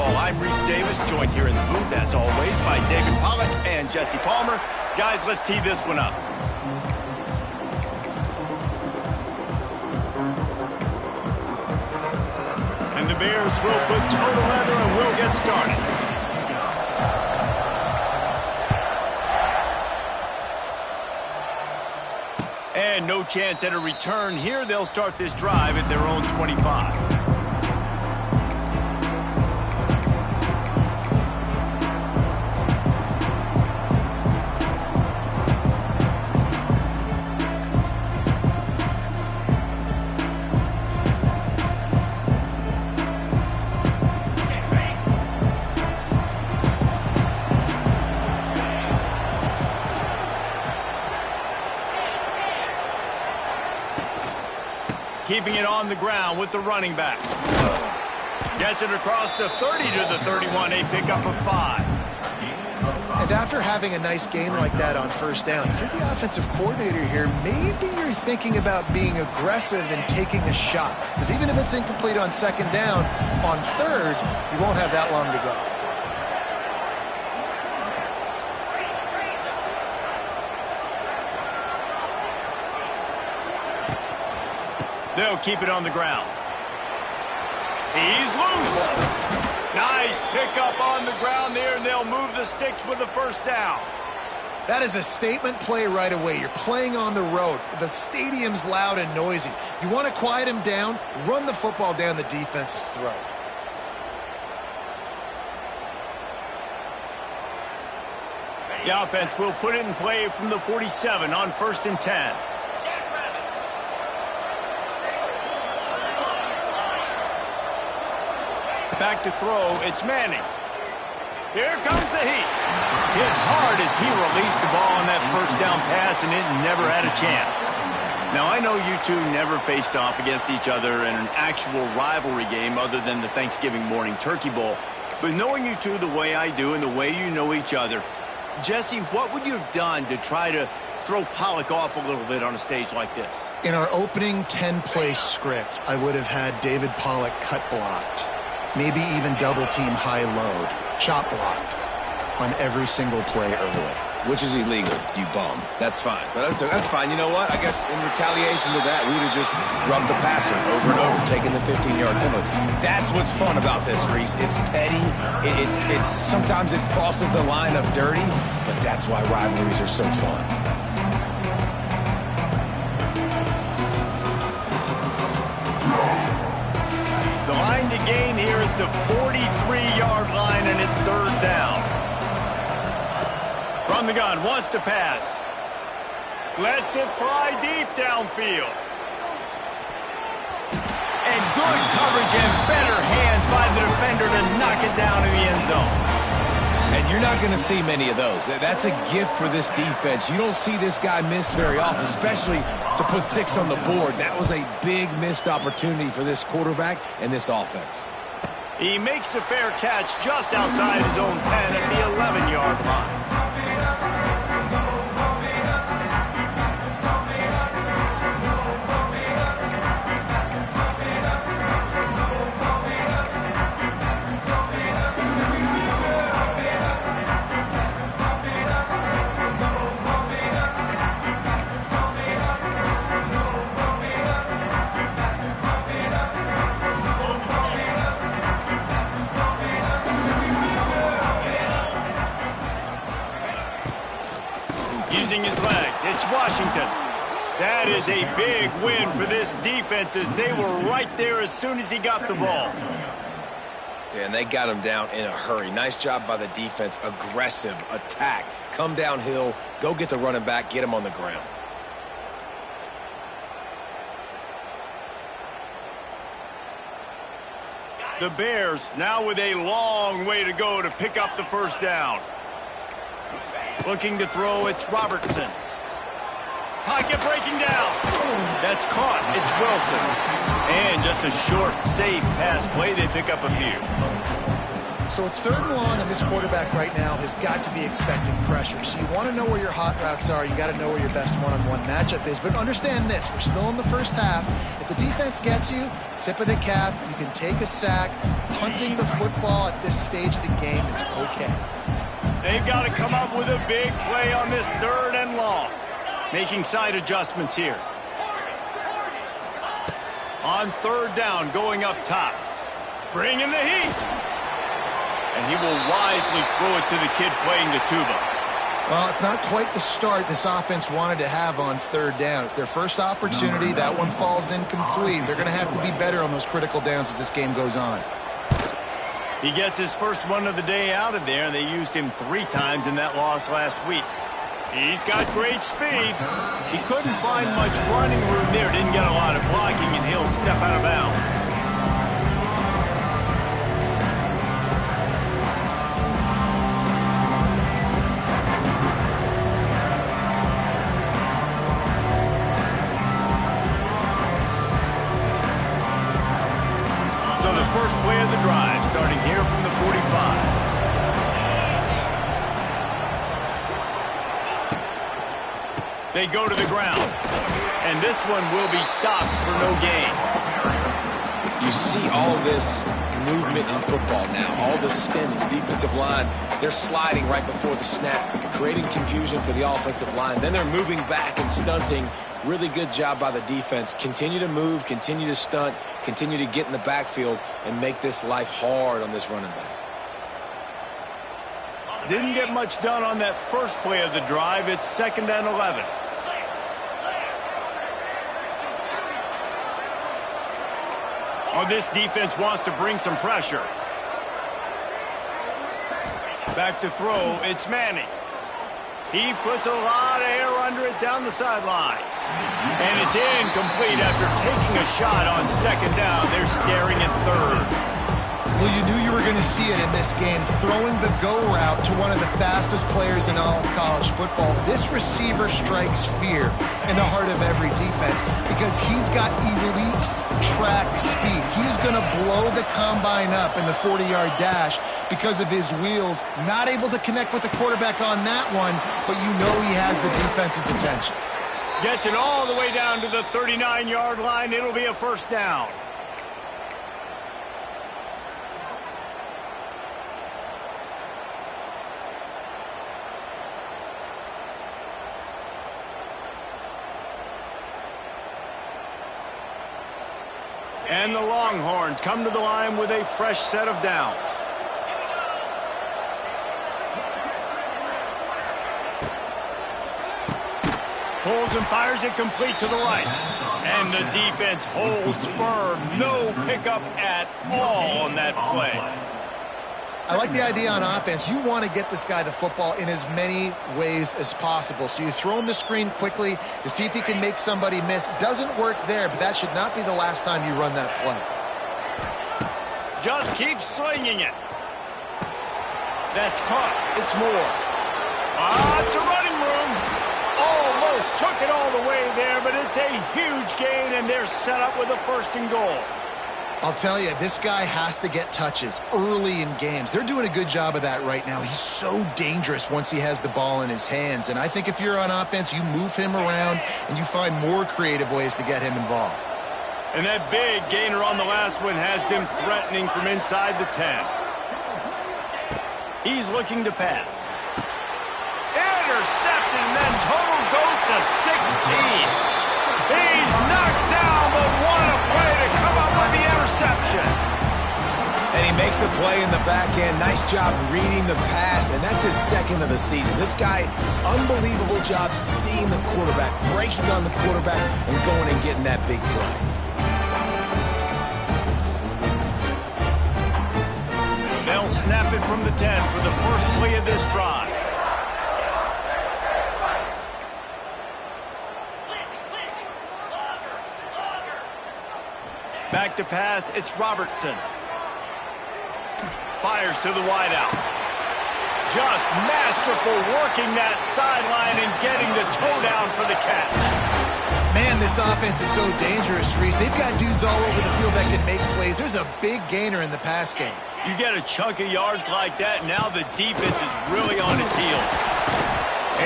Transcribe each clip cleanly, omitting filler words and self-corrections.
football. I'm Reese Davis, joined here in the booth, as always, by David Pollack and Jesse Palmer. Guys, let's tee this one up. And the Bears will put total leather and will get started. And no chance at a return here. They'll start this drive at their own 25. Keeping it on the ground with the running back. Gets it across the 30 to the 31, a pickup of 5. And after having a nice game like that on first down, if you're the offensive coordinator here, maybe you're thinking about being aggressive and taking a shot. Because even if it's incomplete on second down, on third, you won't have that long to go. They'll keep it on the ground. He's loose. Nice pickup on the ground there, and they'll move the sticks with the first down. That is a statement play right away. You're playing on the road. The stadium's loud and noisy. You want to quiet him down, run the football down the defense's throat. The offense will put it in play from the 47 on 1st and 10. Back to throw, it's Manning. Here comes the heat. Hit hard as he released the ball on that first down pass, and it never had a chance. Now, I know you two never faced off against each other in an actual rivalry game other than the Thanksgiving morning Turkey Bowl. But knowing you two the way I do and the way you know each other, Jesse, what would you have done to try to throw Pollack off a little bit on a stage like this? In our opening 10-play script, I would have had David Pollack cut blocked. Maybe even double-team high load, chop blocked on every single play early. Which is illegal, you bum. That's fine. But that's fine. You know what? I guess in retaliation to that, we would have just roughed the passer over and over, taking the 15-yard penalty. That's what's fun about this, Reese. It's petty. It's sometimes it crosses the line of dirty, but that's why rivalries are so fun. The line to gain here is the 43-yard line, and it's 3rd down. From the gun, wants to pass. Lets it fly deep downfield. And good coverage and better hands by the defender to knock it down in the end zone. And you're not going to see many of those. That's a gift for this defense. You don't see this guy miss very often, especially to put 6 on the board. That was a big missed opportunity for this quarterback and this offense. He makes the fair catch just outside his own 10 at the 11-yard line. Using his legs, it's Washington. That is a big win for this defense as they were right there as soon as he got the ball. Yeah, and they got him down in a hurry. Nice job by the defense. Aggressive attack. Come downhill, go get the running back, get him on the ground. The Bears now with a long way to go to pick up the first down. Looking to throw, it's Robertson. Pocket breaking down. That's caught. It's Wilson. And just a short, safe pass play. They pick up a few. So it's 3rd and long, and this quarterback right now has got to be expecting pressure. So you want to know where your hot routes are. You got to know where your best one-on-one matchup is. But understand this, we're still in the first half. If the defense gets you, tip of the cap, you can take a sack. Punting the football at this stage of the game is okay. They've got to come up with a big play on this 3rd and long. Making side adjustments here. On 3rd down, going up top. Bringing the heat. And he will wisely throw it to the kid playing the tuba. Well, it's not quite the start this offense wanted to have on 3rd down. It's their first opportunity. That one falls incomplete. They're going to have to be better on those critical downs as this game goes on. He gets his first one of the day out of there. They used him 3 times in that loss last week. He's got great speed. He couldn't find much running room there. Didn't get a lot of blocking, and he'll step out of bounds. So the first play of the drive, starting here from the 45. They go to the ground, and this one will be stopped for no gain. You see all this movement in football now, all the stem in the defensive line. They're sliding right before the snap, creating confusion for the offensive line. Then they're moving back and stunting. Really good job by the defense. Continue to move, continue to stunt, continue to get in the backfield, and make this life hard on this running back. Didn't get much done on that first play of the drive. It's 2nd and 11. Oh, this defense wants to bring some pressure. Back to throw, it's Manning. He puts a lot of air under it down the sideline. And it's incomplete after taking a shot on 2nd down. They're staring at 3rd. Well, you knew you were going to see it in this game, throwing the go route to one of the fastest players in all of college football. This receiver strikes fear in the heart of every defense because he's got elite track speed. He's going to blow the combine up in the 40-yard dash because of his wheels. Not able to connect with the quarterback on that one, but you know he has the defense's attention. Gets it all the way down to the 39-yard line. It'll be a 1st down. And the Longhorns come to the line with a fresh set of downs. Pulls and fires it complete to the right. And the defense holds firm. No pickup at all on that play. I like the idea on offense. You want to get this guy the football in as many ways as possible. So you throw him the screen quickly to see if he can make somebody miss. Doesn't work there, but that should not be the last time you run that play. Just keep slinging it. That's caught. It's more. It's a running room. Almost took it all the way there, but it's a huge gain, and they're set up with a 1st and goal. I'll tell you, this guy has to get touches early in games. They're doing a good job of that right now. He's so dangerous once he has the ball in his hands. And I think if you're on offense, you move him around and you find more creative ways to get him involved. And that big gainer on the last one has them threatening from inside the 10. He's looking to pass. Intercepted, and then total goes to 16. He's knocked down, but what a play to come up with the interception. And he makes a play in the back end. Nice job reading the pass, and that's his 2nd of the season. This guy, unbelievable job seeing the quarterback, breaking on the quarterback, and going and getting that big play. They'll snap it from the 10 for the first play of this drive. Back to pass, it's Robertson. Fires to the wideout. Just masterful working that sideline and getting the toe down for the catch. Man, This offense is so dangerous, Reese. They've got dudes all over the field that can make plays. There's a big gainer in the pass game. You get a chunk of yards like that, now the defense is really on its heels.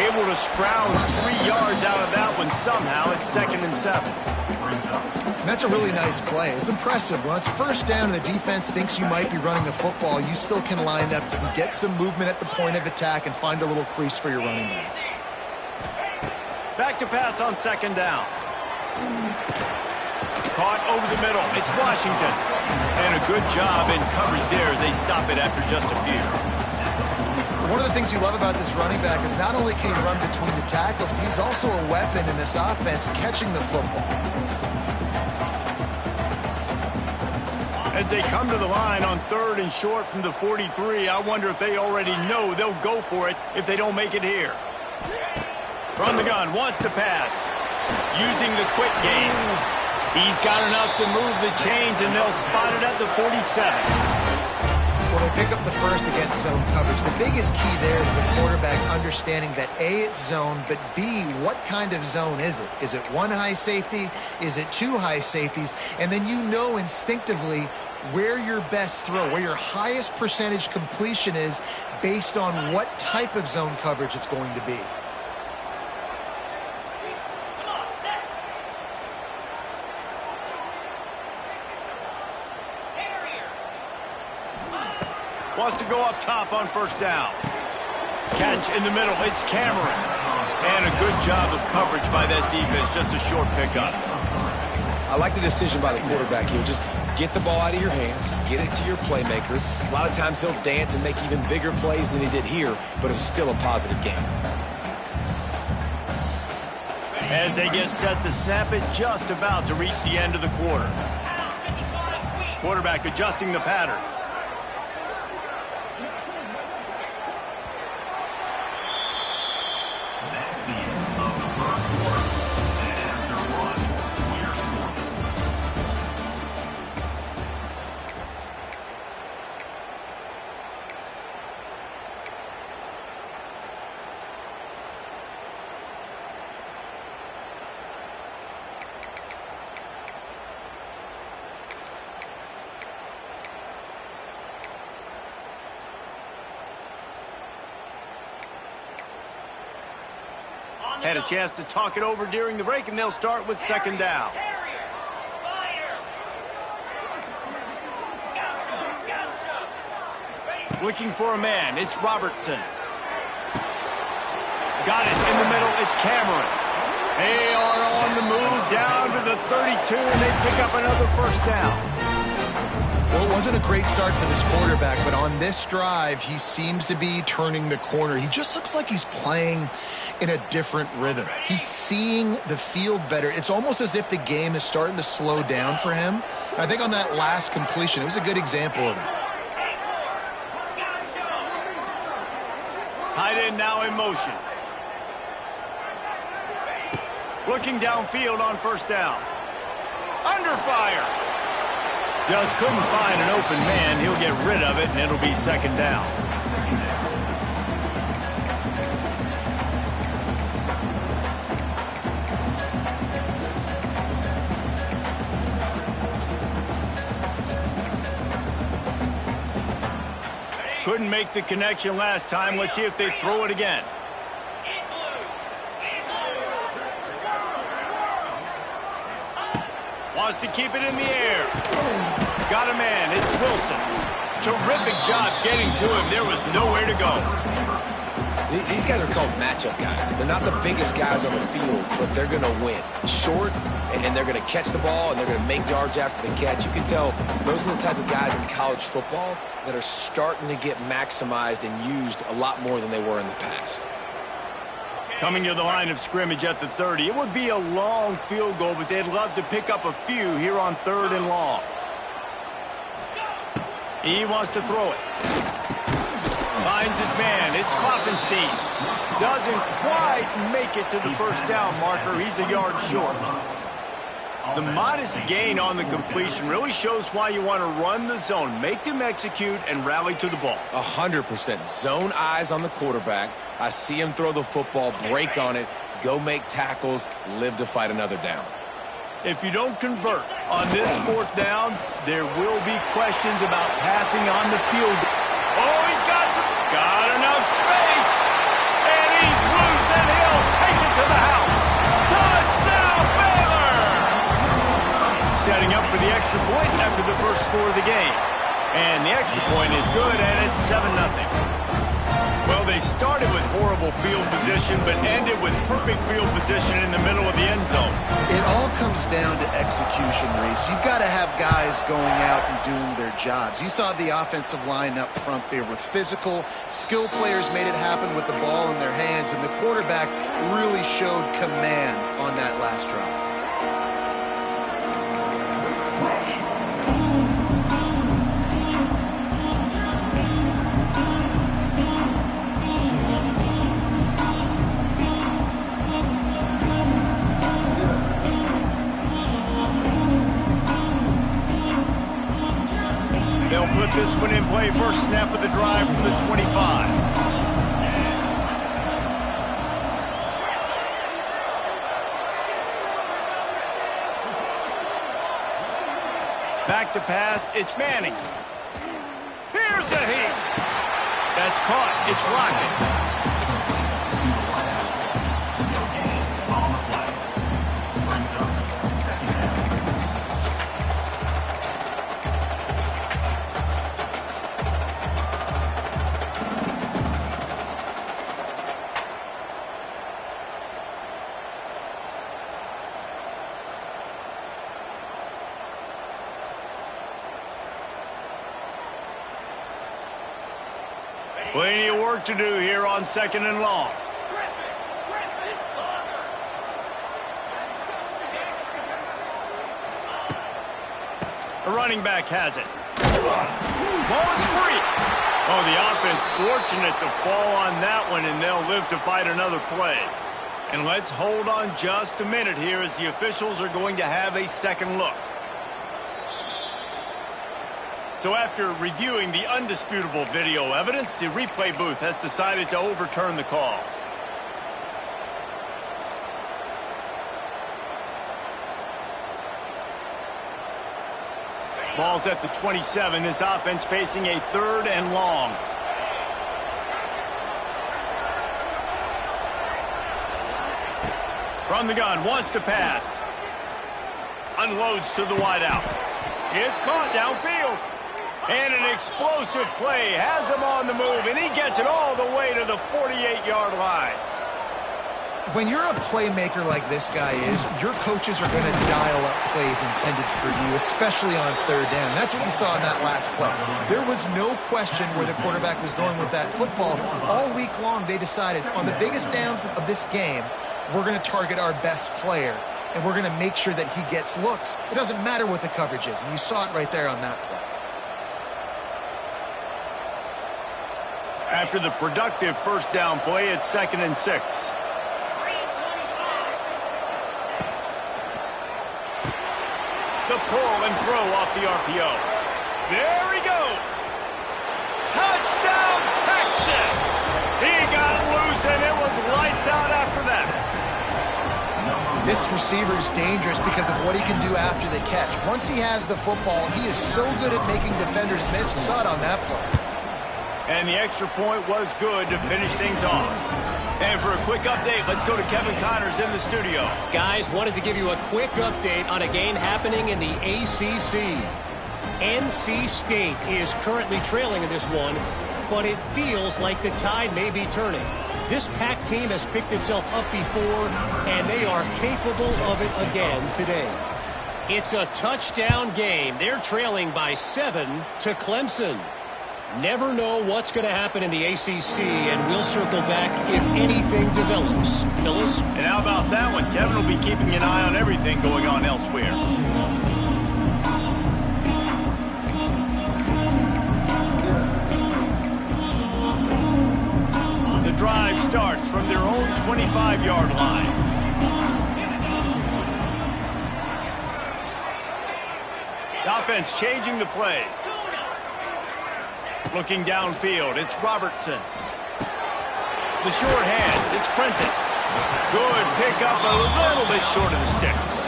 Able to scrounge 3 yards out of that one somehow. It's 2nd and 7. And that's a really nice play. It's impressive. When it's first down and the defense thinks you might be running the football, you still can line up. You can get some movement at the point of attack and find a little crease for your running back. Back to pass on 2nd down. Caught over the middle. It's Washington. And a good job in coverage there as they stop it after just a few. One of the things you love about this running back is not only can he run between the tackles, but he's also a weapon in this offense catching the football. As they come to the line on 3rd and short from the 43, I wonder if they already know they'll go for it if they don't make it here. From the gun, wants to pass. Using the quick game. He's got enough to move the chains, and they'll spot it at the 47. Well, they pick up the first against zone coverage. The biggest key there is the quarterback understanding that A, it's zone, but B, what kind of zone is it? Is it 1 high safety? Is it 2 high safeties? And then you know instinctively where your best throw, where your highest percentage completion is based on what type of zone coverage it's going to be. Wants to go up top on 1st down. Catch in the middle. It's Cameron. And a good job of coverage by that defense. Just a short pickup. I like the decision by the quarterback here. Just get the ball out of your hands. Get it to your playmaker. A lot of times he'll dance and make even bigger plays than he did here, but it was still a positive game. As they get set to snap it, just about to reach the end of the quarter. Quarterback adjusting the pattern. Had a chance to talk it over during the break, and they'll start with 2nd down. Looking for a man. It's Robertson. Got it in the middle. It's Cameron. They are on the move down to the 32, and they pick up another 1st down. Well, it wasn't a great start for this quarterback, but on this drive, he seems to be turning the corner. He just looks like he's playing in a different rhythm. He's seeing the field better. It's almost as if the game is starting to slow down for him. I think on that last completion, it was a good example of that. Tight end now in motion. Looking downfield on 1st down. Under fire. Just couldn't find an open man. He'll get rid of it, and it'll be 2nd down. Couldn't make the connection last time. Let's see if they throw it again. Wants to keep it in the air. Got a man. It's Wilson. Terrific job getting to him. There was nowhere to go. These guys are called matchup guys. They're not the biggest guys on the field, but they're going to win. Short, and they're going to catch the ball, and they're going to make yards after the catch. You can tell those are the type of guys in college football that are starting to get maximized and used a lot more than they were in the past. Coming to the line of scrimmage at the 30. It would be a long field goal, but they'd love to pick up a few here on 3rd and long. He wants to throw it. Finds his man. It's Klopfenstein. Doesn't quite make it to the 1st down marker. He's a yard short. The modest gain on the completion really shows why you want to run the zone. Make them execute and rally to the ball. 100%. Zone eyes on the quarterback. I see him throw the football, break on it, go make tackles, live to fight another down. If you don't convert on this 4th down, there will be questions about passing on the field. Oh, he's got enough space. And he's loose, and he'll take it to the house. Touchdown, Baylor! Setting up for the extra point after the first score of the game. And the extra point is good, and it's 7-0. Well, they started with horrible field position, but ended with perfect field position in the middle of the end zone. It all comes down to execution, Reese. You've got to have guys going out and doing their jobs. You saw the offensive line up front. They were physical. Skill players made it happen with the ball in their hands, and the quarterback really showed command on that last drive. They'll put this one in play. First snap of the drive from the 25. Back to pass. It's Manning. Here's the heat. That's caught. It's Rocket. Plenty of work to do here on 2nd and long. The running back has it. Ball is free. Oh, the offense fortunate to fall on that one, and they'll live to fight another play. And let's hold on just a minute here as the officials are going to have a second look. So after reviewing the undisputable video evidence, the replay booth has decided to overturn the call. Ball's at the 27. This offense facing a 3rd and long. From the gun, wants to pass. Unloads to the wideout. It's caught downfield. And an explosive play has him on the move, and he gets it all the way to the 48-yard line. When you're a playmaker like this guy is, your coaches are going to dial up plays intended for you, especially on 3rd down. That's what you saw in that last play. There was no question where the quarterback was going with that football. All week long, they decided on the biggest downs of this game, we're going to target our best player, and we're going to make sure that he gets looks. It doesn't matter what the coverage is, and you saw it right there on that play. After the productive first down play, it's 2nd and 6. The pull and throw off the RPO. There he goes. Touchdown, Texas! He got loose, and it was lights out after that. This receiver is dangerous because of what he can do after the catch. Once he has the football, he is so good at making defenders miss. You saw it on that play. And the extra point was good to finish things off. And for a quick update, let's go to Kevin Connors in the studio. Guys, wanted to give you a quick update on a game happening in the ACC. NC State is currently trailing in this one, but it feels like the tide may be turning. This Pac team has picked itself up before, and they are capable of it again today. It's a touchdown game. They're trailing by 7 to Clemson. Never know what's going to happen in the ACC, and we'll circle back if anything develops. Phyllis? And how about that one? Kevin will be keeping an eye on everything going on elsewhere. The drive starts from their own 25-yard line. The offense changing the play. Looking downfield, it's Robertson. The short hands, it's Prentice. Good pickup, a little bit short of the sticks.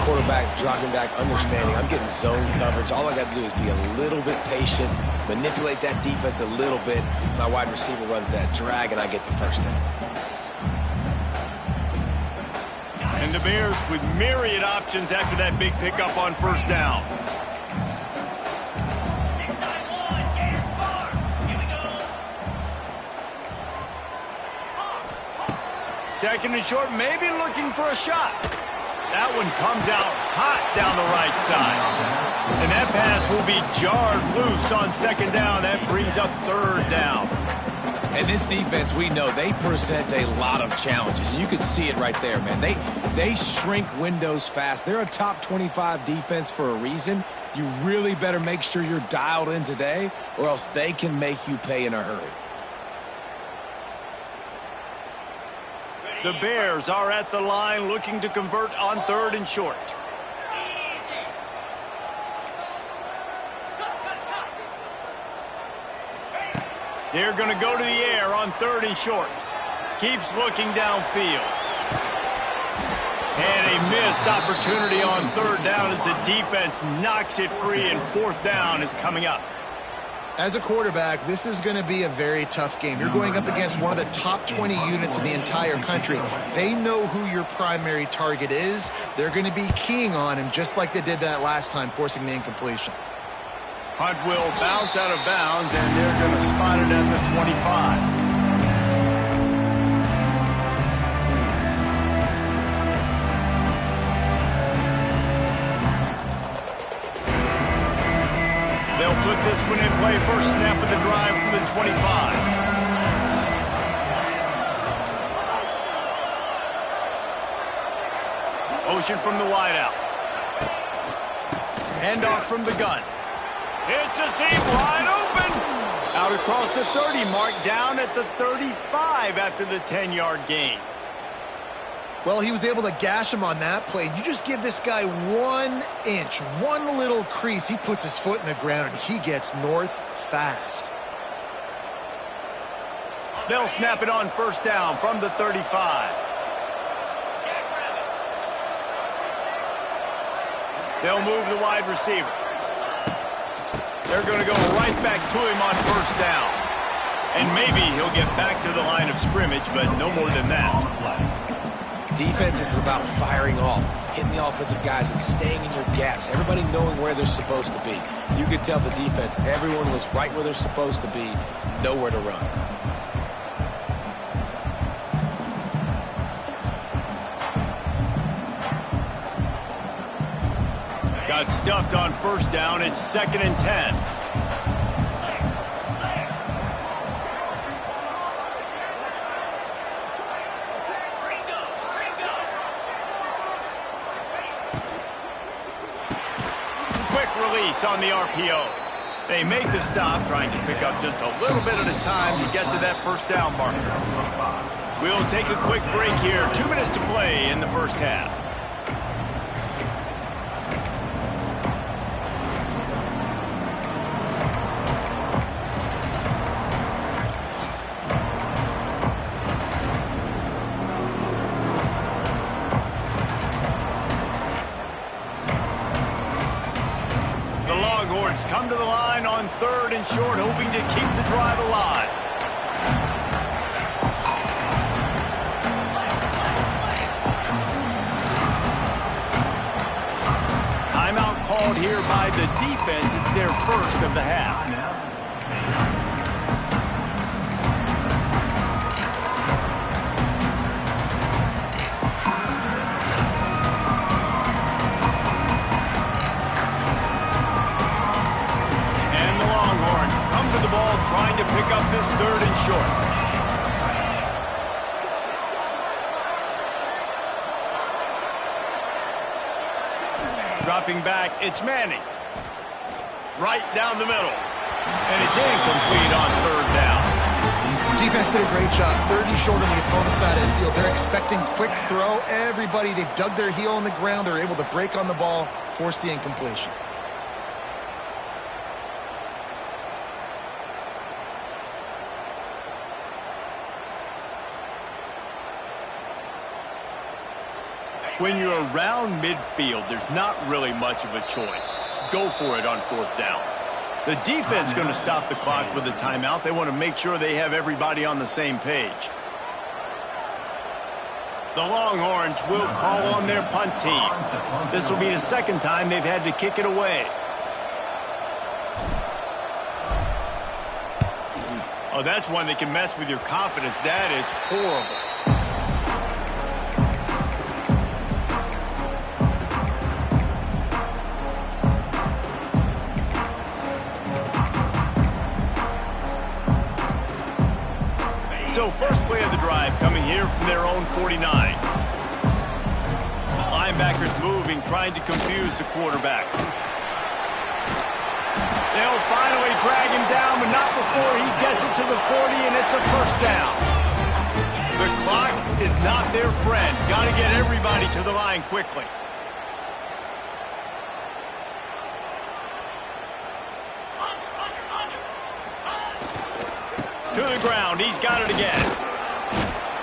quarterback dropping back, understanding I'm getting zone coverage. All I got to do is be a little bit patient, manipulate that defense a little bit. My wide receiver runs that drag, and I get the first down. And the Bears with myriad options after that big pickup on first down. Second and short, maybe looking for a shot. That one comes out hot down the right side. And that pass will be jarred loose on second down. That brings up third down. And this defense, we know, they present a lot of challenges. You can see it right there, man. They shrink windows fast. They're a top 25 defense for a reason. You really better make sure you're dialed in today, or else they can make you pay in a hurry. The Bears are at the line looking to convert on third and short. They're going to go to the air on third and short. Keeps looking downfield. And a missed opportunity on third down as the defense knocks it free, and fourth down is coming up. As a quarterback, this is going to be a very tough game. You're going up against one of the top 20 units in the entire country. They know who your primary target is. They're going to be keying on him just like they did that last time, forcing the incompletion. Hunt will bounce out of bounds, and they're going to spot it at the 25. They'll put this one in play. First snap of the drive from the 25. Motion from the wideout. Handoff from the gun. It's a seam wide open. Out across the 30 mark, down at the 35 after the 10-yard gain. Well, he was able to gash him on that play. You just give this guy 1 inch, one little crease. He puts his foot in the ground, and he gets north fast. They'll snap it on first down from the 35. They'll move the wide receiver. They're going to go right back to him on first down. And maybe he'll get back to the line of scrimmage, but no more than that. Defense is about firing off, hitting the offensive guys and staying in your gaps. Everybody knowing where they're supposed to be. You could tell the defense, everyone was right where they're supposed to be, nowhere to run. Got stuffed on first down. It's 2nd and 10. Quick release on the RPO. They make the stop, trying to pick up just a little bit at a time to get to that first down marker. We'll take a quick break here. 2 minutes to play in the first half. Come to the line on third and short, hoping to keep the drive alive. Timeout called here by the defense. It's their first of the half. Trying to pick up this third and short. Dropping back, it's Manning. Right down the middle. And it's incomplete on third down. Defense did a great job. 30 short on the opponent's side of the field. They're expecting quick throw. Everybody, they dug their heel on the ground. They're able to break on the ball, force the incompletion. When you're around midfield, there's not really much of a choice. Go for it on 4th down. The defense is going to stop the clock with a timeout. They want to make sure they have everybody on the same page. The Longhorns will call on their punt team. This will be the 2nd time they've had to kick it away. Oh, that's one that can mess with your confidence. That is horrible. So first play of the drive coming here from their own 49. Linebackers moving, trying to confuse the quarterback. They'll finally drag him down, but not before he gets it to the 40, and it's a 1st down. The clock is not their friend. Got to get everybody to the line quickly. To the ground. He's got it again.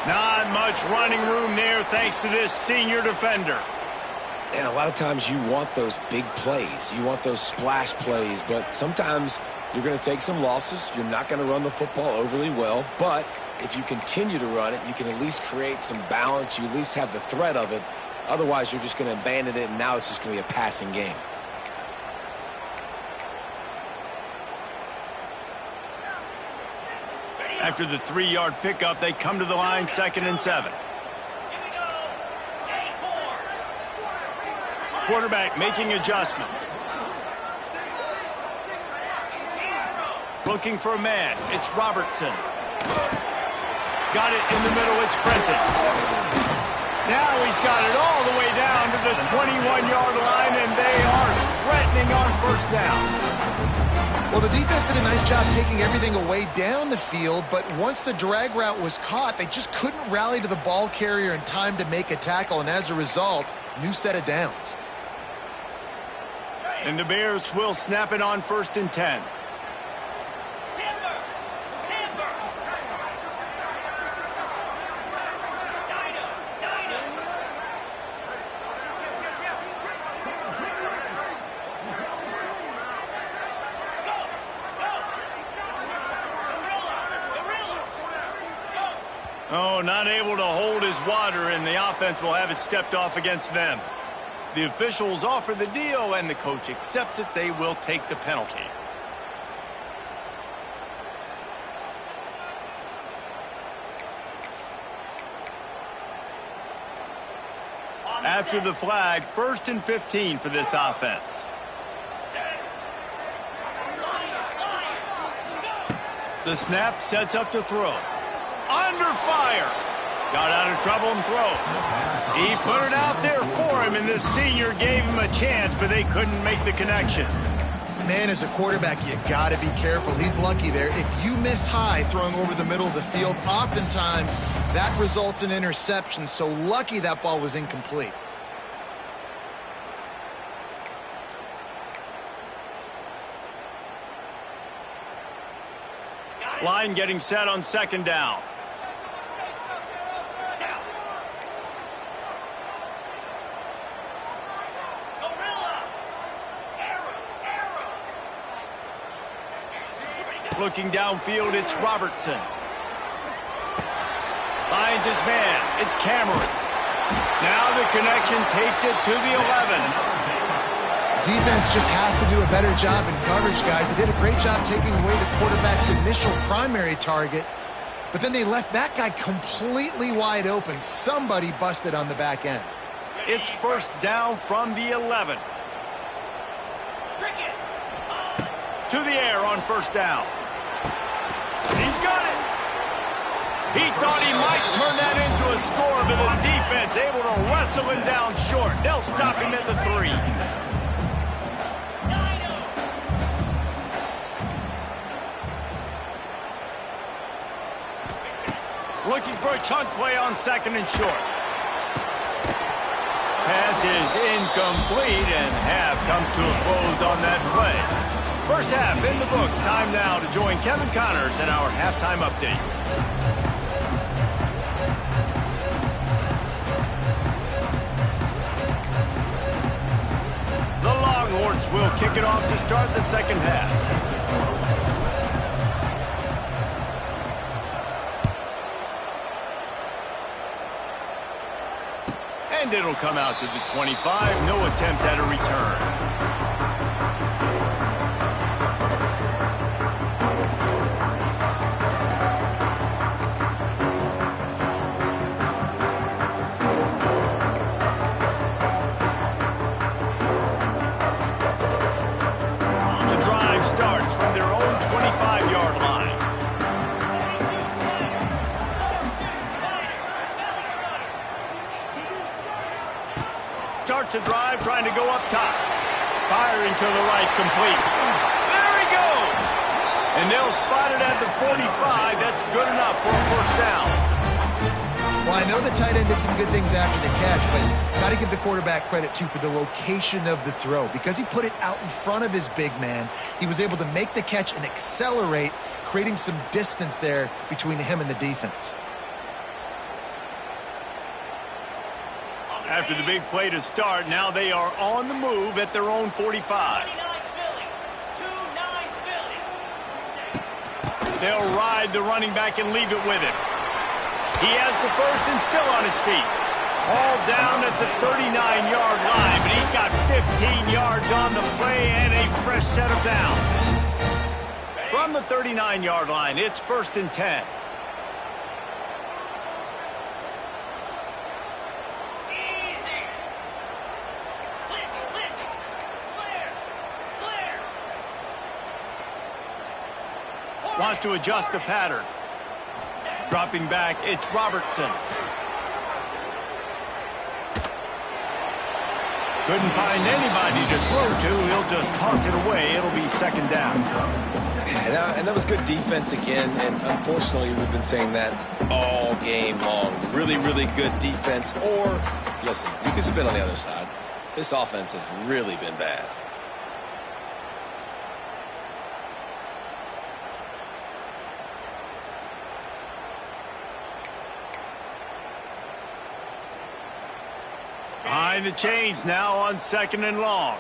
Not much running room there thanks to this senior defender. And a lot of times you want those big plays. You want those splash plays, but sometimes you're going to take some losses. You're not going to run the football overly well, but if you continue to run it, you can at least create some balance. You at least have the threat of it. Otherwise, you're just going to abandon it, and now it's just going to be a passing game. After the 3-yard pickup, they come to the line, 2nd and 7. Quarterback making adjustments. Looking for a man. It's Robertson. Got it in the middle. It's Prentice. Now he's got it all the way down to the 21-yard line, and they are threatening on 1st down. Well, the defense did a nice job taking everything away down the field, but once the drag route was caught, they just couldn't rally to the ball carrier in time to make a tackle, and as a result, new set of downs. And the Bears will snap it on 1st and 10. Oh, not able to hold his water, and the offense will have it stepped off against them. The officials offer the deal, and the coach accepts it. They will take the penalty. After the flag, 1st and 15 for this offense. The snap sets up to throw. Under fire. Got out of trouble and throws. He put it out there for him, and the senior gave him a chance, but they couldn't make the connection. Man, as a quarterback, you got to be careful. He's lucky there. If you miss high throwing over the middle of the field, oftentimes that results in interception. So lucky that ball was incomplete. Line getting set on 2nd down. Looking downfield, it's Robertson. Finds his man. It's Cameron. Now the connection takes it to the 11. Defense just has to do a better job in coverage, guys. They did a great job taking away the quarterback's initial primary target, but then they left that guy completely wide open. Somebody busted on the back end. It's 1st down from the 11. To the air on 1st down. He's got it. He thought he might turn that into a score, but the defense able to wrestle him down short. They'll stop him at the 3. Looking for a chunk play on 2nd and short. Pass is incomplete, and half comes to a close on that play. 1st half in the books. Time now to join Kevin Connors in our halftime update. defense will kick it off to start the second half. And it'll come out to the 25. No attempt at a return. Starts from their own 25-yard line. Starts a drive trying to go up top. Firing to the right, complete. There he goes! And they'll spot it at the 45. That's good enough for a first down. Well, I know the tight end did some good things after the catch, but got to give the quarterback credit, too, for the location of the throw. Because he put it out in front of his big man, he was able to make the catch and accelerate, creating some distance there between him and the defense. After the big play to start, now they are on the move at their own 45. They'll ride the running back and leave it with him. He has the first and still on his feet. All down at the 39-yard line, but he's got 15 yards on the play and a fresh set of downs. From the 39-yard line, it's 1st and 10. Wants to adjust the pattern. Dropping back, it's Robertson. Couldn't find anybody to throw to. He'll just toss it away. It'll be 2nd down. And that was good defense again. And unfortunately, we've been saying that all game long. Really, really good defense. Or, listen, you can spin on the other side. This offense has really been bad. Behind the chains now on 2nd and long.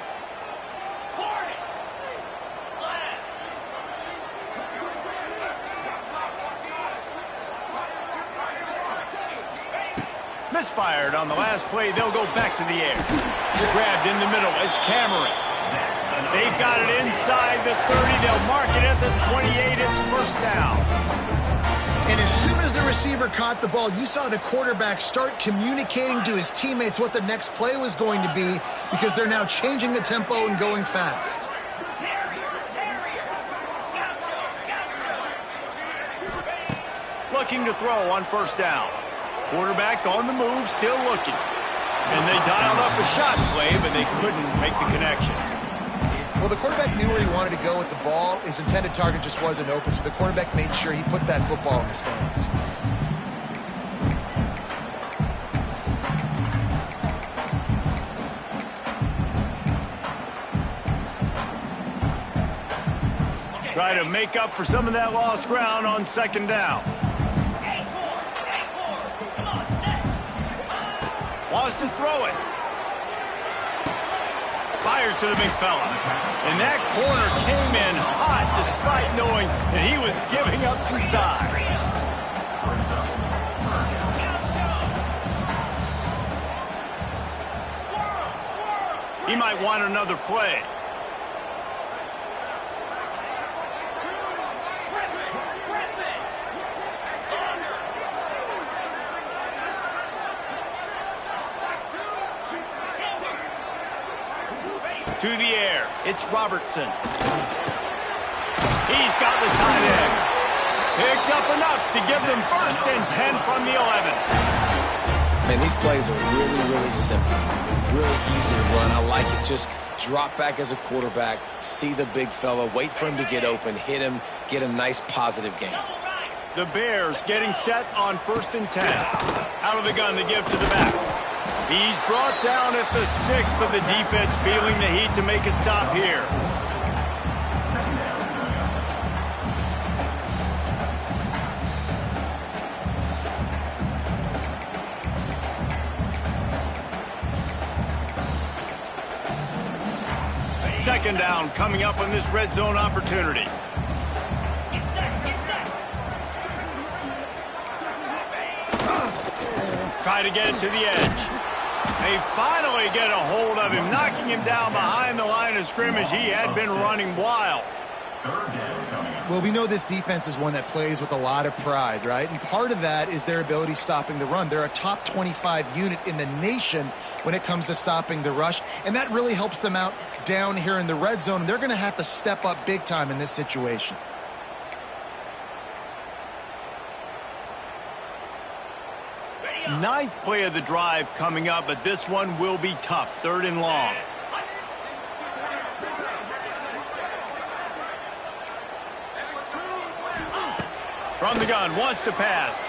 Misfired on the last play. They'll go back to the air. Grabbed in the middle. It's Cameron. They've got it inside the 30. They'll mark it at the 28. It's 1st down. And as soon as the receiver caught the ball, you saw the quarterback start communicating to his teammates what the next play was going to be, because they're now changing the tempo and going fast. Looking to throw on 1st down. Quarterback on the move, still looking. And they dialed up a shot play, but they couldn't make the connection. Well, the quarterback knew where he wanted to go with the ball. His intended target just wasn't open, so the quarterback made sure he put that football in the stands. Try to make up for some of that lost ground on 2nd down. Wants to throw it. Fires to the big fella. And that corner came in hot despite knowing that he was giving up some size. He might want another play. To the air, it's Robertson. He's got the tight end. Picks up enough to give them 1st and 10 from the 11. Man, these plays are really, really simple. Really easy to run. I like it. Just drop back as a quarterback, see the big fella, wait for him to get open, hit him, get a nice positive gain. The Bears getting set on 1st and 10. Out of the gun to give to the back. He's brought down at the 6, but the defense feeling the heat to make a stop here. Second down coming up on this red zone opportunity. Try to get it to the edge. They finally get a hold of him, knocking him down behind the line of scrimmage. He had been running wild. Well, we know this defense is one that plays with a lot of pride, right? And part of that is their ability stopping the run. They're a top 25 unit in the nation when it comes to stopping the rush, and that really helps them out down here in the red zone. They're going to have to step up big time in this situation. Ninth play of the drive coming up, but this one will be tough. Third and long. From the gun, wants to pass.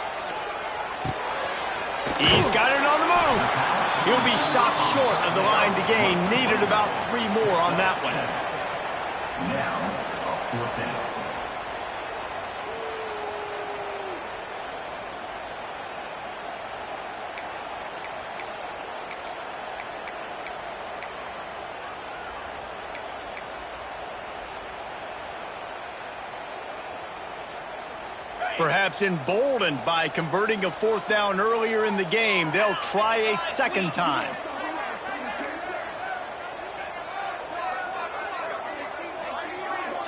He's got it on the move. He'll be stopped short of the line to gain. Needed about 3 more on that one. Now, fourth down. Perhaps emboldened by converting a fourth down earlier in the game, they'll try a second time.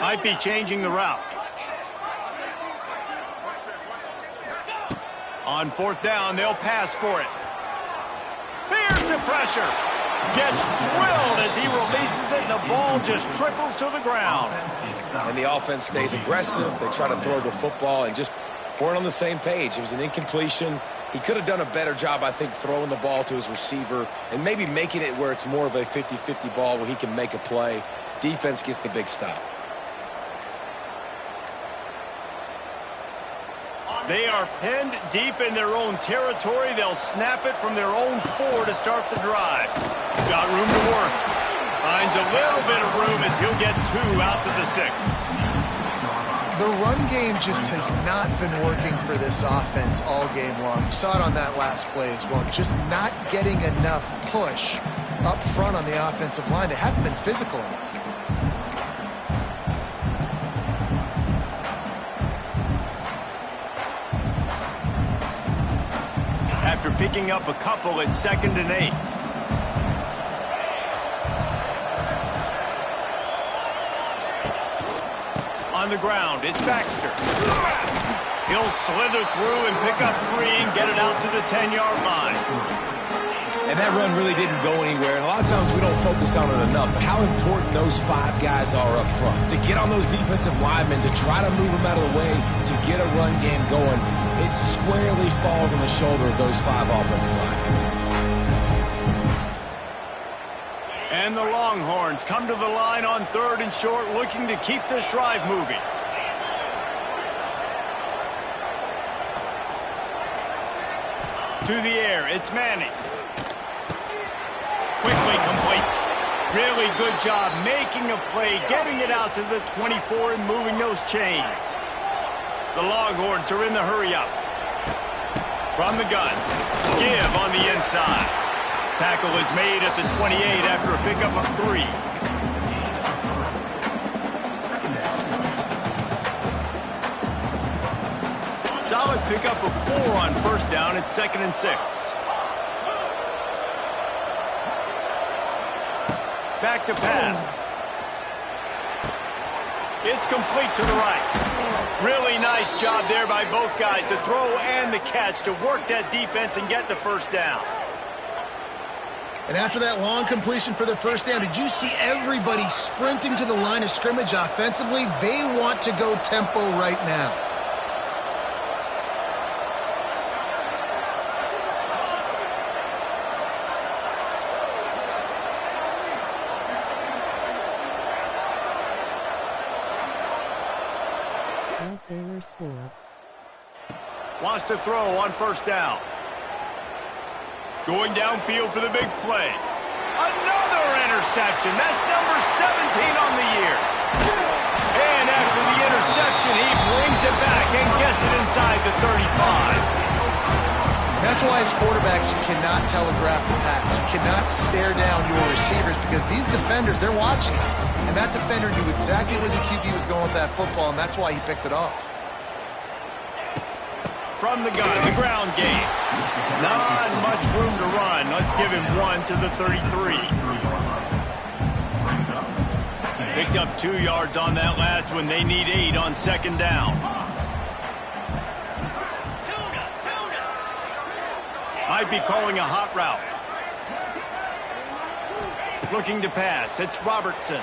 Might be changing the route. On fourth down, they'll pass for it. Here's the pressure. Gets drilled as he releases it, and the ball just trickles to the ground. And the offense stays aggressive. They try to throw the football and just weren't on the same page. It was an incompletion. He could have done a better job, I think, throwing the ball to his receiver and maybe making it where it's more of a 50-50 ball where he can make a play. Defense gets the big stop. They are pinned deep in their own territory. They'll snap it from their own 4 to start the drive. Got room to work. Finds a little bit of room as he'll get 2 out to the 6. The run game just has not been working for this offense all game long. You saw it on that last play as well. Just not getting enough push up front on the offensive line. They haven't been physical enough. After picking up a couple, it's 2nd and 8. On the ground, it's Baxter. He'll slither through and pick up 3 and get it out to the 10-yard line. And that run really didn't go anywhere. And a lot of times we don't focus on it enough. But how important those 5 guys are up front. To get on those defensive linemen, to try to move them out of the way, to get a run game going, it squarely falls on the shoulder of those 5 offensive linemen. And the Longhorns come to the line on 3rd and short, looking to keep this drive moving. To the air, it's Manning. Quickly complete. Really good job making a play, getting it out to the 24 and moving those chains. The Longhorns are in the hurry-up. From the gun, give on the inside. Tackle is made at the 28 after a pickup of 3. Solid pickup of 4 on first down. It's 2nd and 6. Back to pass. It's complete to the right. Really nice job there by both guys to throw and the catch to work that defense and get the first down. And after that long completion for the first down, did you see everybody sprinting to the line of scrimmage offensively? They want to go tempo right now. Wants to throw on first down. Going downfield for the big play. Another interception. That's number 17 on the year. And after the interception, he brings it back and gets it inside the 35. That's why as quarterbacks, you cannot telegraph the pass. You cannot stare down your receivers because these defenders, they're watching. And that defender knew exactly where the QB was going with that football, and that's why he picked it off. From the gun, the ground game. Not much room to run. Let's give him 1 to the 33. Picked up 2 yards on that last one. They need 8 on second down. Might be calling a hot route. Looking to pass. It's Robertson.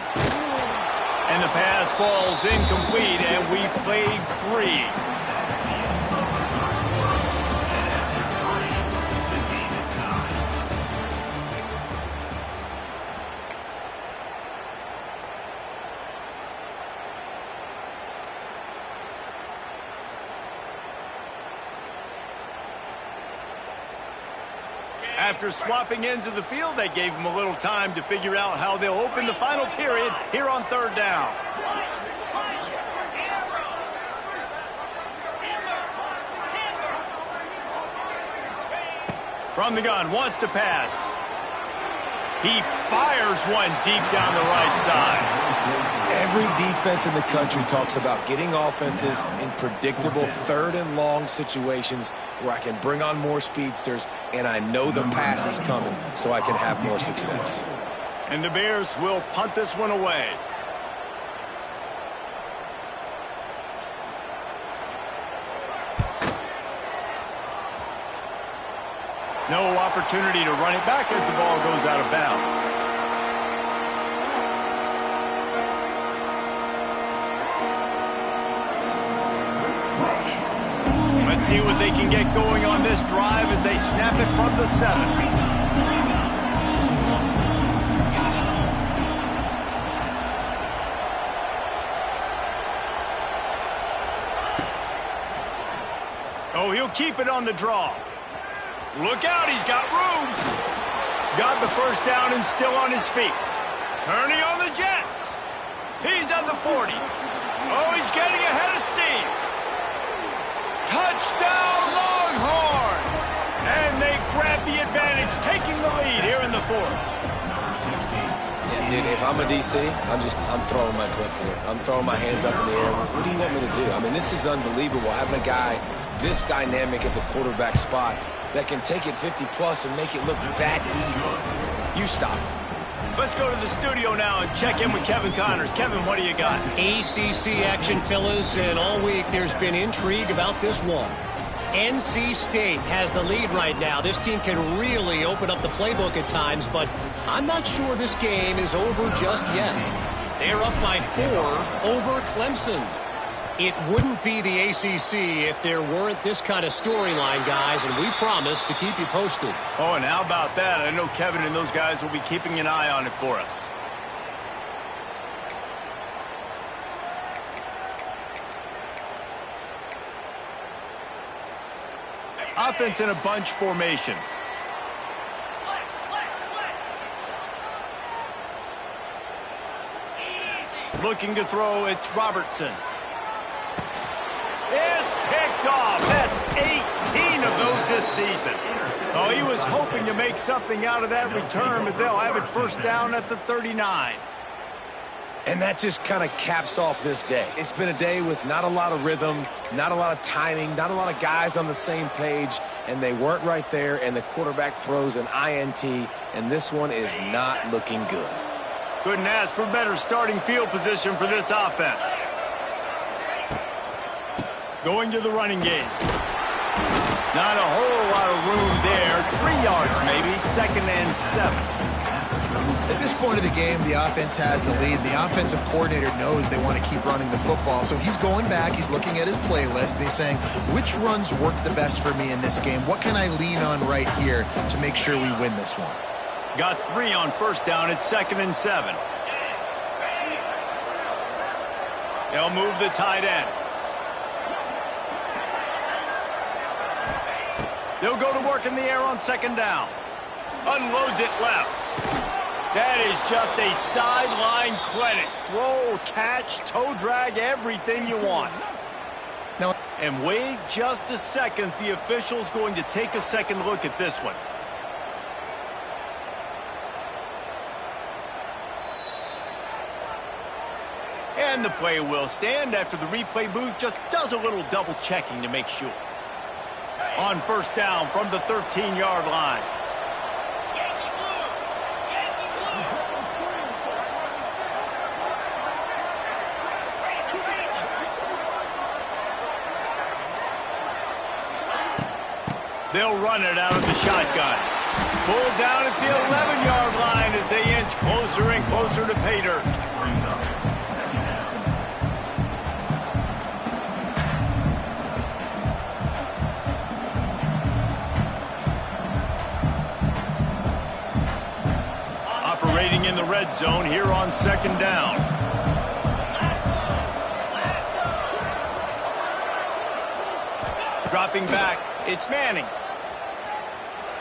And the pass falls incomplete, and we played 3. After swapping ends of the field, they gave them a little time to figure out how they'll open the final period here on third down. From the gun, wants to pass. He fires one deep down the right side. Every defense in the country talks about getting offenses in predictable third and long situations where I can bring on more speedsters and I know the pass is coming so I can have more success. And the Bears will punt this one away. No opportunity to run it back as the ball goes out of bounds. Let's see what they can get going on this drive as they snap it from the 7. Oh, he'll keep it on the draw. Look out, he's got room. Got the first down and still on his feet. Turning on the Jets. He's at the 40. Oh, he's getting ahead of steam. Touchdown, Longhorns! And they grab the advantage, taking the lead here in the 4th. Yeah, dude, if I'm a DC, I'm throwing my clipboard. I'm throwing my hands up in the air. What do you want me to do? I mean, this is unbelievable, having a guy this dynamic at the quarterback spot that can take it 50-plus and make it look that easy. You stop him. Let's go to the studio now and check in with Kevin Connors. Kevin, what do you got? ACC action, fellas, and all week there's been intrigue about this one. NC State has the lead right now. This team can really open up the playbook at times, but I'm not sure this game is over just yet. They're up by 4 over Clemson. It wouldn't be the ACC if there weren't this kind of storyline, guys, and we promise to keep you posted. Oh, and how about that? I know Kevin and those guys will be keeping an eye on it for us. Offense in a bunch formation. Looking to throw, it's Robertson. It's picked off. That's 18 of those this season. Oh, he was hoping to make something out of that return, but they'll have it first down at the 39. And that just kind of caps off this day. It's been a day with not a lot of rhythm, not a lot of timing, not a lot of guys on the same page, and they weren't right there, and the quarterback throws an INT, and this one is not looking good. Couldn't ask for better starting field position for this offense. Going to the running game. Not a whole lot of room there. 3 yards maybe, 2nd and 7. At this point of the game, the offense has the lead. The offensive coordinator knows they want to keep running the football. So he's going back, he's looking at his playlist, and he's saying, which runs work the best for me in this game? What can I lean on right here to make sure we win this one? Got 3 on first down. It's 2nd and 7. They'll move the tight end. They'll go to work in the air on 2nd down. Unloads it left. That is just a sideline credit. Throw, catch, toe drag, everything you want. Now, And wait just a second. The official's going to take a second look at this one. And the play will stand after the replay booth just does a little double checking to make sure. On first down from the 13-yard line. They'll run it out of the shotgun. Pulled down at the 11-yard line as they inch closer and closer to pay dirt. Operating in the red zone here on second down. Dropping back, it's Manning.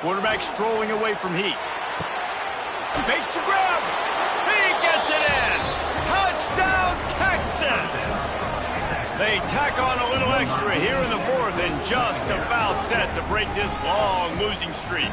Quarterback strolling away from heat. Makes the grab. He gets it in. Touchdown, Texas. They tack on a little extra here in the fourth and just about set to break this long losing streak.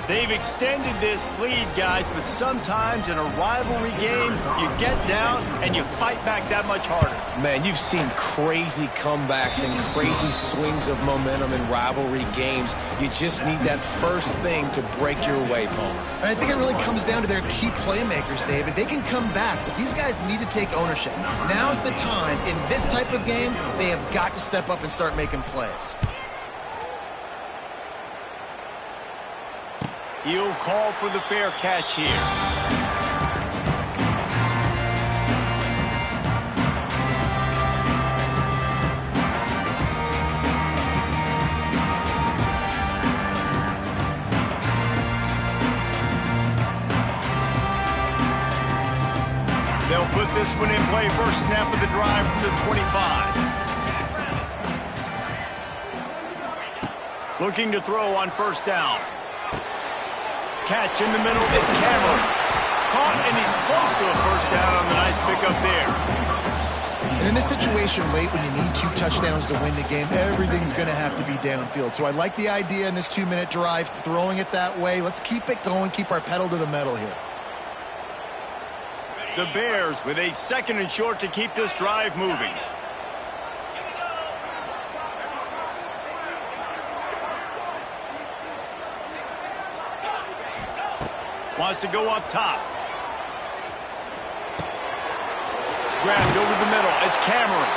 They've extended this lead, guys, but sometimes in a rivalry game, you get down and you fight back that much harder. Man, you've seen crazy comebacks and crazy swings of momentum in rivalry games. You just need that first thing to break your way, Palmer. And I think it really comes down to their key playmakers, David. They can come back, but these guys need to take ownership. Now's the time. In this type of game, they have got to step up and start making plays. He'll call for the fair catch here. They'll put this one in play. First snap of the drive from the 25. Looking to throw on first down. Catch in the middle, it's Cameron. Caught, and he's close to a first down on the nice pickup there. And in this situation late when you need 2 touchdowns to win the game, everything's going to have to be downfield. So I like the idea in this 2-minute drive, throwing it that way. Let's keep it going, keep our pedal to the metal here. The Bears with a second and short to keep this drive moving. Wants to go up top. Grabbed over the middle. It's Cameron.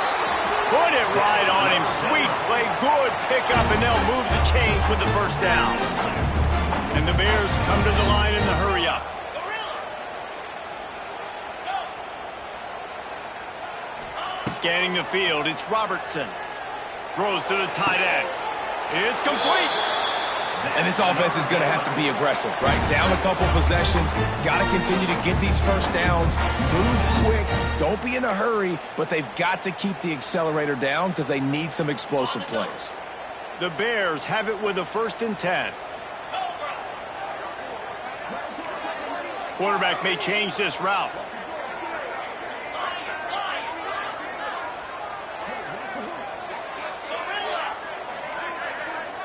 Put it right on him. Sweet play. Good pickup, and they'll move the chains with the first down. And the Bears come to the line in the hurry-up. Scanning the field. It's Robertson. Throws to the tight end. It's complete. And this offense is going to have to be aggressive, right? Down a couple possessions. Got to continue to get these first downs. Move quick. Don't be in a hurry, but they've got to keep the accelerator down because they need some explosive plays. The Bears have it with a 1st and 10. Quarterback may change this route.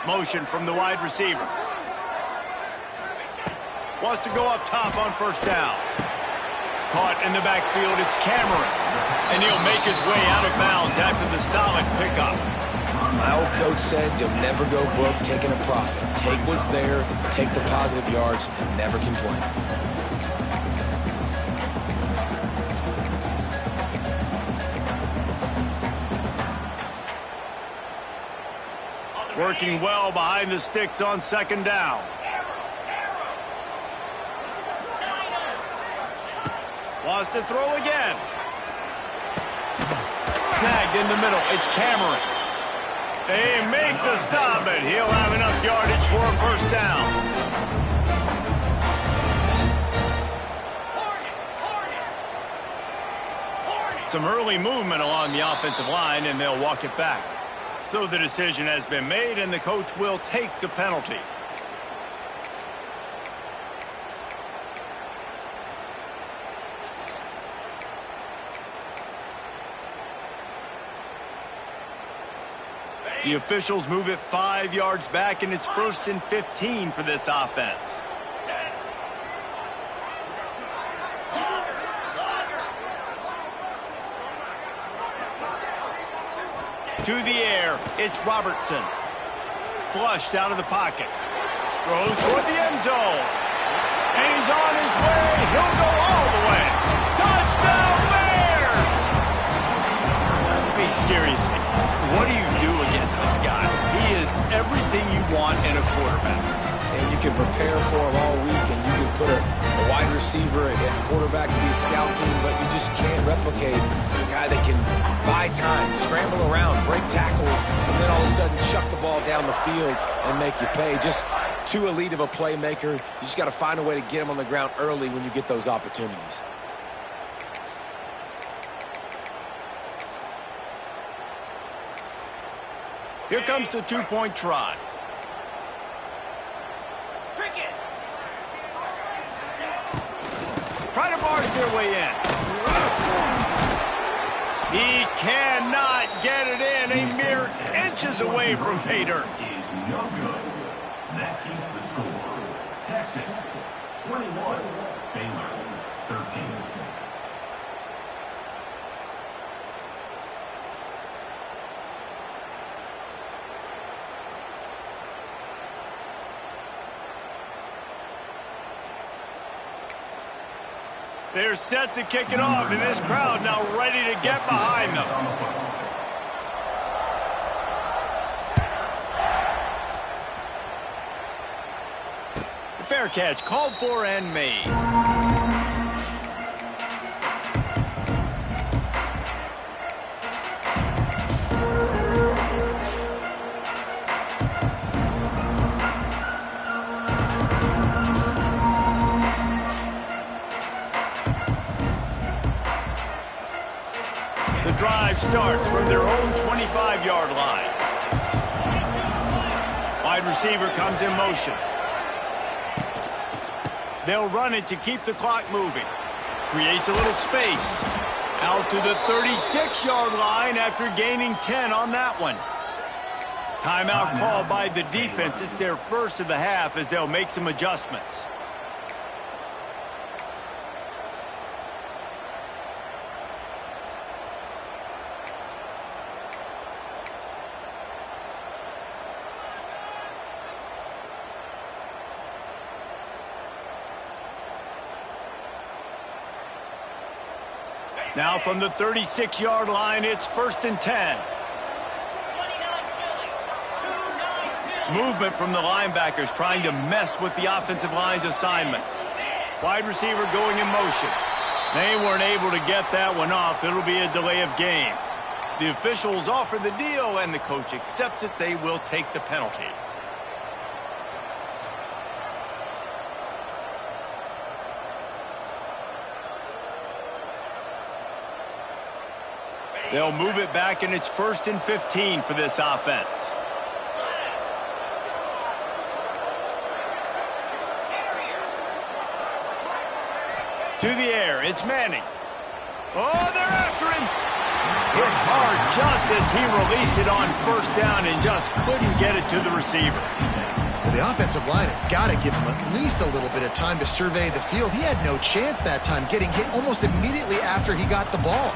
Motion from the wide receiver. Wants to go up top on first down. Caught in the backfield, it's Cameron. And he'll make his way out of bounds after the solid pickup. My old coach said you'll never go broke taking a profit. Take what's there, take the positive yards, and never complain. Working well behind the sticks on second down. Wants to throw again. Snagged in the middle. It's Cameron. They make the stop, but he'll have enough yardage for a first down. Some early movement along the offensive line, and they'll walk it back. So the decision has been made, and the coach will take the penalty. The officials move it 5 yards back, and it's 1st and 15 for this offense. To the air, it's Robertson. Flushed out of the pocket. Throws toward the end zone. And he's on his way. He'll go all the way. Touchdown Bears! Hey, seriously, what do you do against this guy? He is everything you want in a quarterback. And you can prepare for him all week, and you can put a wide receiver and quarterback to be a scout team, but you just can't replicate a guy that can buy time, scramble around, break tackles, and then all of a sudden chuck the ball down the field and make you pay. Just too elite of a playmaker. You just got to find a way to get him on the ground early when you get those opportunities. Here comes the two-point try. Try to barge their way in. He cannot get it in. A mere inches away from pay dirt. Is no good. That keeps the score. Texas 21, Baylor 13. They're set to kick it off, and this crowd now ready to get behind them. The fair catch called for and made. The drive starts from their own 25-yard line. Wide receiver comes in motion. They'll run it to keep the clock moving. Creates a little space. Out to the 36-yard line after gaining 10 on that one. Timeout called by the defense. It's their first of the half as they'll make some adjustments. Now from the 36-yard line, it's 1st and 10. Movement from the linebackers trying to mess with the offensive line's assignments. Wide receiver going in motion. They weren't able to get that one off. It'll be a delay of game. The officials offer the deal, and the coach accepts it. They will take the penalty. They'll move it back, and it's 1st and 15 for this offense. To the air, it's Manning. Oh, they're after him. Hit hard just as he released it on 1st down and just couldn't get it to the receiver. The offensive line has got to give him at least a little bit of time to survey the field. He had no chance that time, getting hit almost immediately after he got the ball.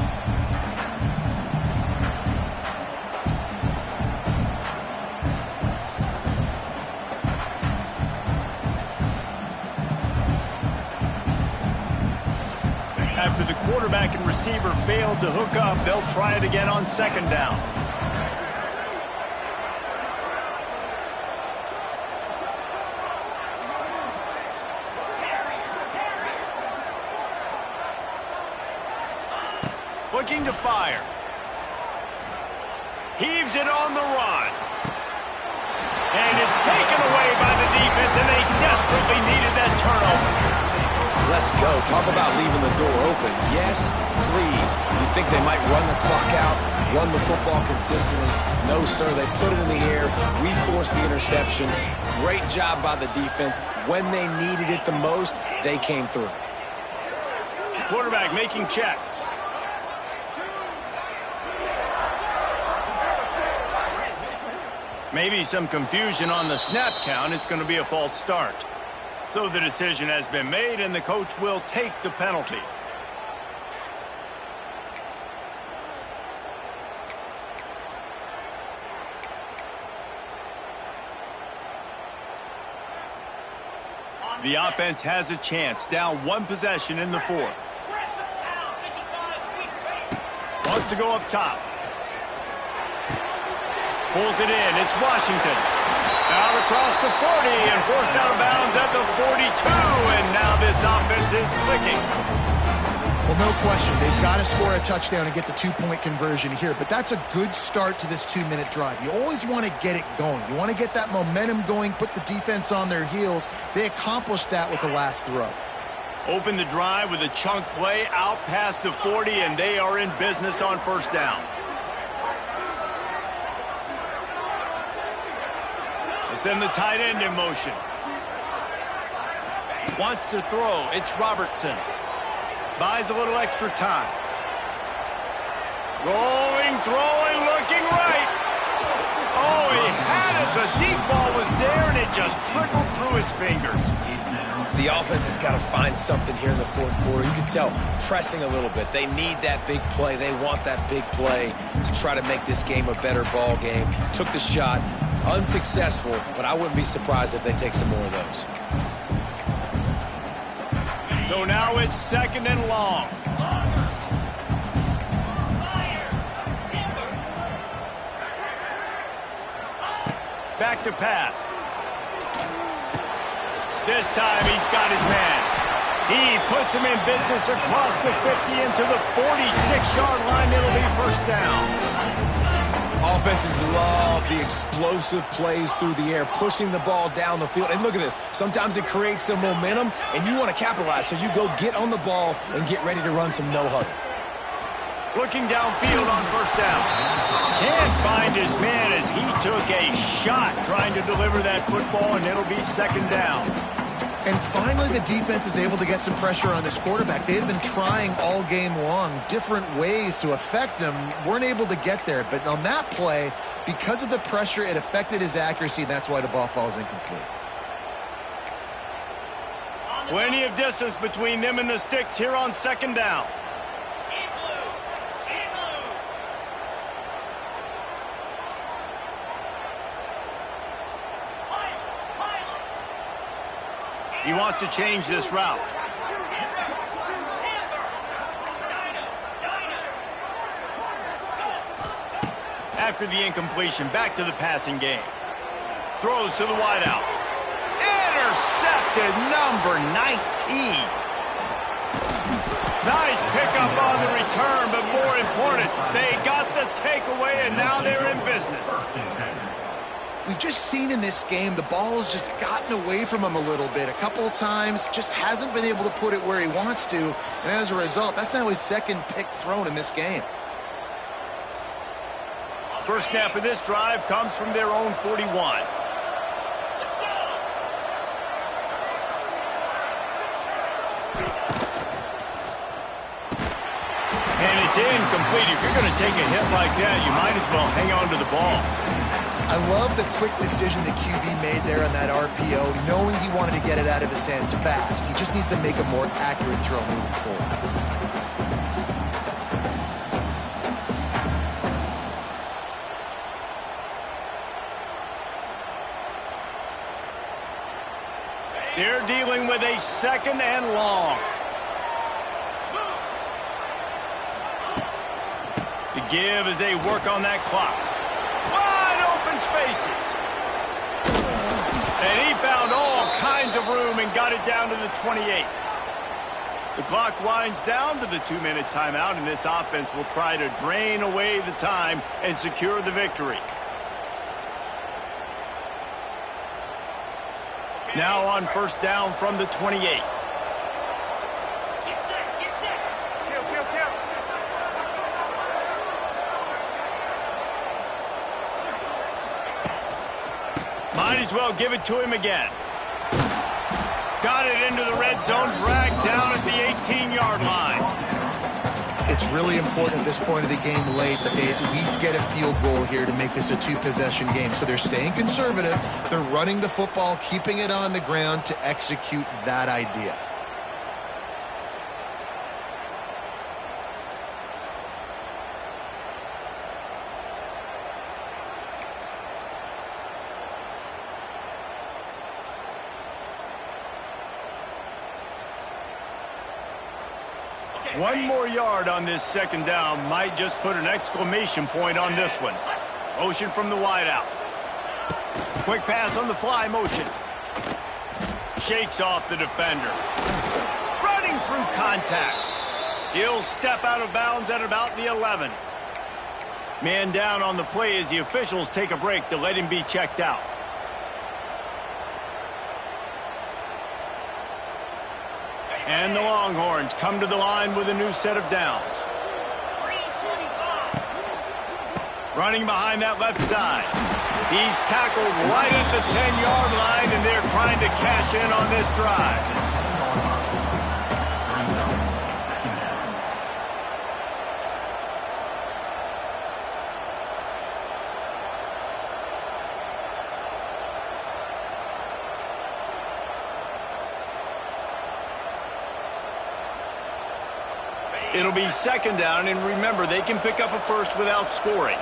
After the quarterback and receiver failed to hook up, they'll try it again on 2nd down. Looking to fire. Heaves it on the run. And it's taken away by the defense, and they desperately needed that turnover. Let's go. Talk about leaving the door open. Yes, please. You think they might run the clock out, run the football consistently? No, sir. They put it in the air. We forced the interception. Great job by the defense. When they needed it the most, they came through. Quarterback making checks. Maybe some confusion on the snap count. It's going to be a false start. So the decision has been made, and the coach will take the penalty. The offense has a chance, down one possession in the fourth. Wants to go up top. Pulls it in. It's Washington. Out across the 40 and forced out of bounds at the 42. And now this offense is clicking. Well, no question. They've got to score a touchdown and get the two-point conversion here. But that's a good start to this 2-minute drive. You always want to get it going. You want to get that momentum going, put the defense on their heels. They accomplished that with the last throw. Open the drive with a chunk play out past the 40, and they are in business on first down. They send the tight end in motion. Wants to throw. It's Robertson. Buys a little extra time. Rolling, throwing, looking right. Oh, he had it. The deep ball was there, and it just trickled through his fingers. The offense has got to find something here in the fourth quarter. You can tell, pressing a little bit. They need that big play. They want that big play to try to make this game a better ball game. Took the shot, unsuccessful, but I wouldn't be surprised if they take some more of those. So now it's second and long. Back to pass. This time he's got his man. He puts him in business across the 50 into the 46-yard line. It'll be first down. Offenses love the explosive plays through the air, pushing the ball down the field. And look at this. Sometimes it creates some momentum, and you want to capitalize. So you go get on the ball and get ready to run some no-huddle. Looking downfield on first down. Can't find his man as he took a shot trying to deliver that football, and it'll be second down. And finally, the defense is able to get some pressure on this quarterback. They had been trying all game long different ways to affect him. Weren't able to get there. But on that play, because of the pressure, it affected his accuracy, and that's why the ball falls incomplete. Plenty of distance between them and the sticks here on second down. He wants to change this route. After the incompletion, back to the passing game. Throws to the wideout. Intercepted, number 19. Nice pickup on the return, but more important, they got the takeaway, and now they're in business. We've just seen in this game the ball has just gotten away from him a little bit. A couple of times, just hasn't been able to put it where he wants to. And as a result, that's now his second pick thrown in this game. First snap of this drive comes from their own 41. And it's incomplete. If you're going to take a hit like that, you might as well hang on to the ball. I love the quick decision the QB made there on that RPO, knowing he wanted to get it out of his hands fast. He just needs to make a more accurate throw moving forward. They're dealing with a second and long. The give as they work on that clock. Spaces. And he found all kinds of room and got it down to the 28. The clock winds down to the 2-minute timeout, and this offense will try to drain away the time and secure the victory. Now on first down from the 28. Might as well give it to him again. Got it into the red zone, dragged down at the 18-yard line. it's really important at this point of the game late that they at least get a field goal here to make this a two-possession game. So they're staying conservative. They're running the football, keeping it on the ground to execute that idea. One more yard on this second down might just put an exclamation point on this one. Motion from the wideout. Quick pass on the fly motion. Shakes off the defender. Running through contact. He'll step out of bounds at about the 11. Man down on the play as the officials take a break to let him be checked out. And the Longhorns come to the line with a new set of downs. Running behind that left side. He's tackled right at the 10-yard line, and they're trying to cash in on this drive. It'll be second down, and remember, they can pick up a first without scoring.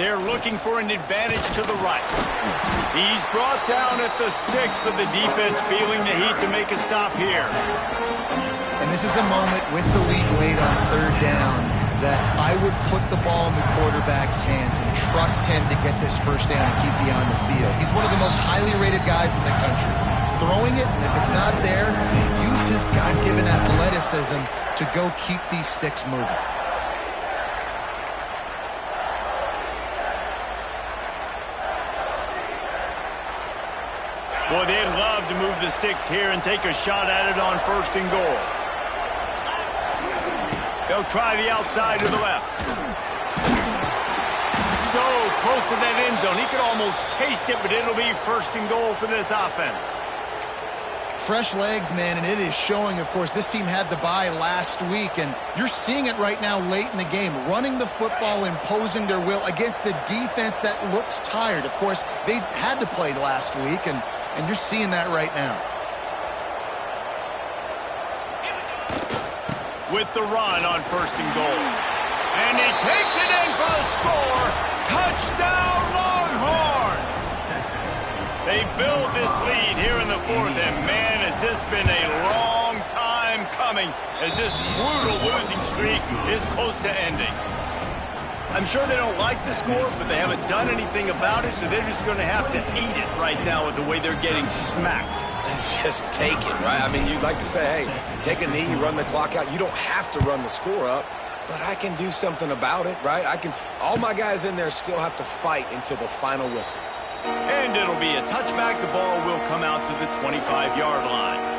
They're looking for an advantage to the right. He's brought down at the 6, but the defense feeling the heat to make a stop here. And this is a moment with the lead late on third down that I would put the ball in the quarterback's hands and trust him to get this first down and keep you on the field. He's one of the most highly rated guys in the country. Throwing it, and if it's not there, use his God-given athleticism to go keep these sticks moving. Boy, they'd love to move the sticks here and take a shot at it on first and goal. They'll try the outside to the left. So close to that end zone. He could almost taste it, but it'll be first and goal for this offense. Fresh legs, man, and it is showing, of course. This team had the bye last week, and you're seeing it right now late in the game. Running the football, imposing their will against the defense that looks tired. Of course, they had to play last week, and you're seeing that right now. With the run on first and goal. And he takes it in for the score. Touchdown, Longhorns! They build this lead here in the fourth, and man, has this been a long time coming as this brutal losing streak is close to ending. I'm sure they don't like the score, but they haven't done anything about it, so they're just going to have to eat it right now with the way they're getting smacked. Just take it, right? I mean, you'd like to say, hey, take a knee, run the clock out. You don't have to run the score up, but I can do something about it, right? All my guys in there still have to fight until the final whistle. And it'll be a touchback. The ball will come out to the 25-yard line.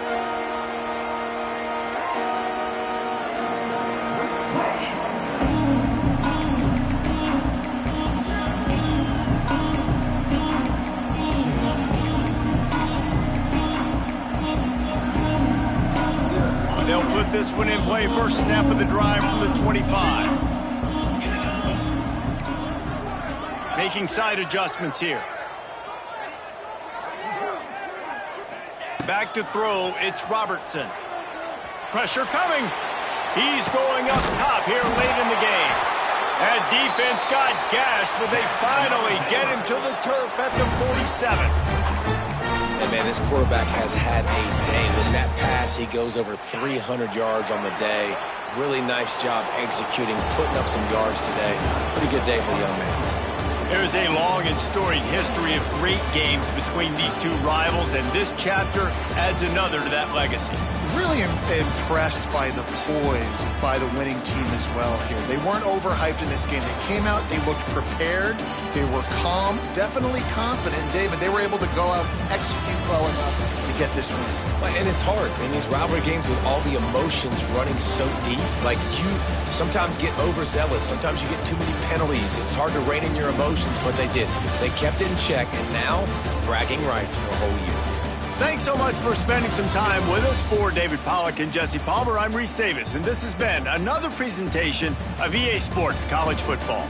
They'll put this one in play. First snap of the drive from the 25. Making side adjustments here. Back to throw, it's Robertson. Pressure coming. He's going up top here late in the game. That defense got gashed, but they finally get him to the turf at the 47. And man, this quarterback has had a day. With that pass, he goes over 300 yards on the day. Really nice job executing, putting up some yards today. Pretty good day for the young man. There's a long and storied history of great games between these two rivals, and this chapter adds another to that legacy. really impressed by the poise by the winning team as well here. They weren't overhyped in this game. They came out, they looked prepared, they were calm, definitely confident. And David, they were able to go out and execute well enough to get this win. And it's hard in these rivalry games with all the emotions running so deep. Like, you sometimes get overzealous. Sometimes you get too many penalties. It's hard to rein in your emotions, but they did. They kept it in check, and now bragging rights for a whole year. Thanks so much for spending some time with us. For David Pollack and Jesse Palmer, I'm Reese Davis, and this has been another presentation of EA Sports College Football.